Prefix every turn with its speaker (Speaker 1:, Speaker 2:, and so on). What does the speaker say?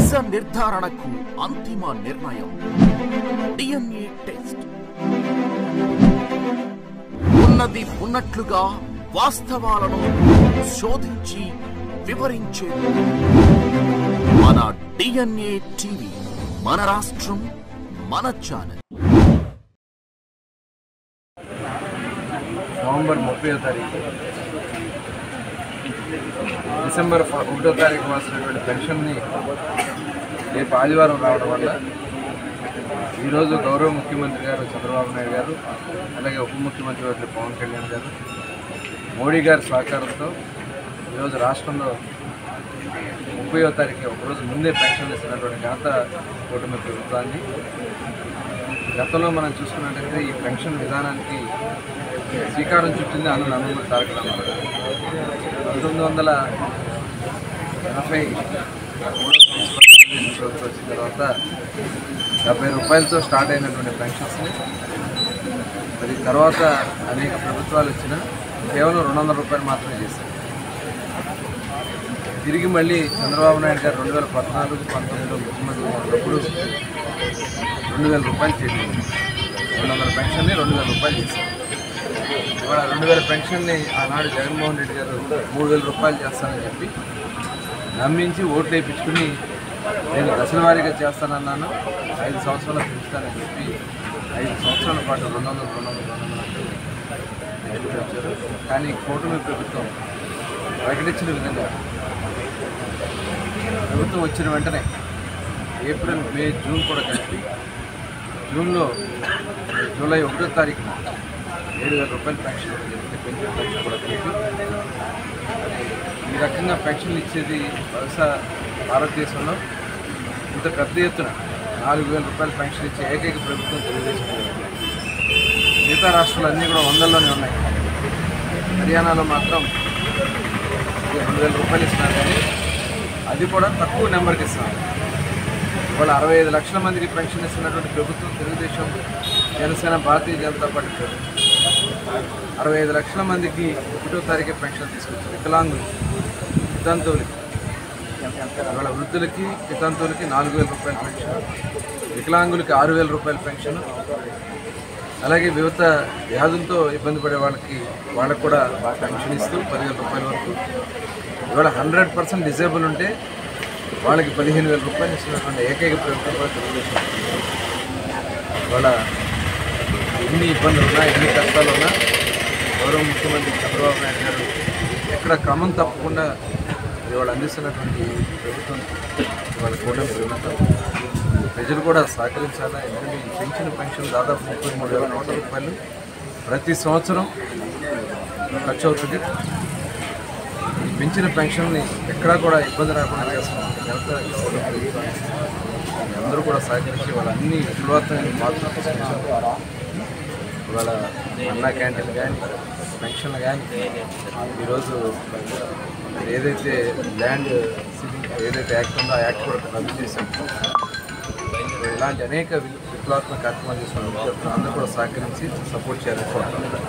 Speaker 1: నిజ నిర్ధారణకు అంతిమ నిర్ణయం DNA టెస్ట్. ఉన్నది ఉన్నట్లుగా వాస్తవాలను శోధించి వివరించే మన DNA టీవీ, మన రాష్ట్రం, మన ఛానల్.
Speaker 2: నవంబర్ 30వ తారీఖు డిసెంబర్ 1వ తారీఖు వాసినటువంటి పెన్షన్ని రేపు ఆదివారం రావడం వల్ల ఈరోజు గౌరవ ముఖ్యమంత్రి గారు చంద్రబాబు నాయుడు గారు, అలాగే ఉప ముఖ్యమంత్రి గారు పవన్ కళ్యాణ్ గారు, మోడీ గారి సహకారంతో ఈరోజు రాష్ట్రంలో 30వ తారీఖు ఒకరోజు ముందే పెన్షన్లు ఇస్తున్నటువంటి ఘనత కూటమి ప్రభుత్వాన్ని. గతంలో మనం చూసుకున్నట్లయితే ఈ పెన్షన్ విధానానికి శ్రీకారం చుట్టింది అన్న నందమూరి తారక రామారావు. 1983 వచ్చిన తర్వాత 70 రూపాయలతో స్టార్ట్ అయినటువంటి పెన్షన్స్ని మరి తర్వాత అనేక ప్రభుత్వాలు వచ్చినా కేవలం 200 రూపాయలు మాత్రమే చేశారు. తిరిగి మళ్ళీ చంద్రబాబు నాయుడు గారు 2014-19లో ముఖ్యమంత్రి ఉన్నప్పుడు 2000 రూపాయలు చేసింది. 200 పెన్షన్ని 2000 రూపాయలు చేశారు. ఇవాళ 2000 పెన్షన్ని ఆనాడు జగన్మోహన్ రెడ్డి గారు 3000 రూపాయలు చేస్తానని చెప్పి నమ్మించి ఓట్లు వేయించుకుని నేను దశల వారీగా చేస్తానన్నాను, 5 సంవత్సరాలు పెంచుతానని చెప్పి 5 సంవత్సరాల పాటు 200 వచ్చారు. కానీ కూటమి ప్రభుత్వం ప్రకటించిన విధంగా ప్రభుత్వం వచ్చిన వెంటనే ఏప్రిల్, మే, జూన్ కూడా కలిపి జూన్లో జూలై 1వ తారీఖున 7000 రూపాయలు పెన్షన్ పెన్షన్ కూడా కలిపి ఈ రకంగా పెన్షన్లు ఇచ్చేది బహుశా భారతదేశంలో ఇంత పెద్ద ఎత్తున 4000 రూపాయలు పెన్షన్ ఇచ్చే ఏకైక ప్రభుత్వం తెలుగుదేశం ప్రభుత్వం. మిగతా రాష్ట్రాలు అన్నీ కూడా 100లోనే ఉన్నాయి. హర్యానాలో మాత్రం 2000 రూపాయలు ఇస్తున్నారు, కానీ అది కూడా తక్కువ నెంబర్కి ఇస్తున్నారు. ఇవాళ 65 లక్షల మందికి పెన్షన్ ఇస్తున్నటువంటి ప్రభుత్వం తెలుగుదేశం, జనసేన, భారతీయ జనతా పార్టీ ప్రభుత్వం. 65 లక్షల మందికి 1వ తారీఖే పెన్షన్ తీసుకొచ్చారు. వికలాంగులు, వితంతువులకి, ఇవాళ వృద్ధులకి, వితంతువులకి 4000 రూపాయల పెన్షన్, వికలాంగులకి 6000 రూపాయల పెన్షన్, అలాగే వివిధ వ్యాధులతో ఇబ్బంది పడే వాళ్ళకి కూడా పెన్షన్ ఇస్తూ 10,000 రూపాయల వరకు. ఇవాళ 100% డిజేబుల్ ఉంటే వాళ్ళకి 15,000 రూపాయలు ఇస్తున్నటువంటి ఏకైక ప్రభుత్వం కూడా తెలుగుదేశం. ఇవాళ ఎన్ని ఇబ్బందులు ఉన్నా, ఎన్ని కష్టాలు ఉన్నా గౌరవ ముఖ్యమంత్రి చంద్రబాబు నాయుడు గారు ఎక్కడ క్రమం తప్పకుండా ఇవాళ అందిస్తున్నటువంటి ప్రభుత్వం ఇవాళ కూటమి ప్రభుత్వం. ప్రజలు కూడా సహకరించాలా, ఎందుకంటే ఈ పెన్షన్ దాదాపు 33,100 రూపాయలు ప్రతి సంవత్సరం ఖర్చు అవుతుంది. ఈ పెంచిన పెన్షన్ని ఎక్కడా కూడా ఇబ్బంది రాకుండా చేస్తున్నాం. అందరూ కూడా సహకరించి వాళ్ళ అన్ని విలువత్తమైన మార్పులు తీసుకొచ్చారు. ఇవాళ అన్నా క్యాంటీన్లు కానీ, పెన్షన్లు కానీ, ఈరోజు ఏదైతే ల్యాండ్ సీలింగ్ ఏదైతే యాక్ట్ ఉందో ఆ యాక్ట్ కూడా రద్దు చేశాం. ఇలాంటి అనేక విప్లవాత్మక కార్యక్రమాలు చేస్తున్న అందరూ కూడా సహకరించి సపోర్ట్ చేయాలని కోరుతున్నాను.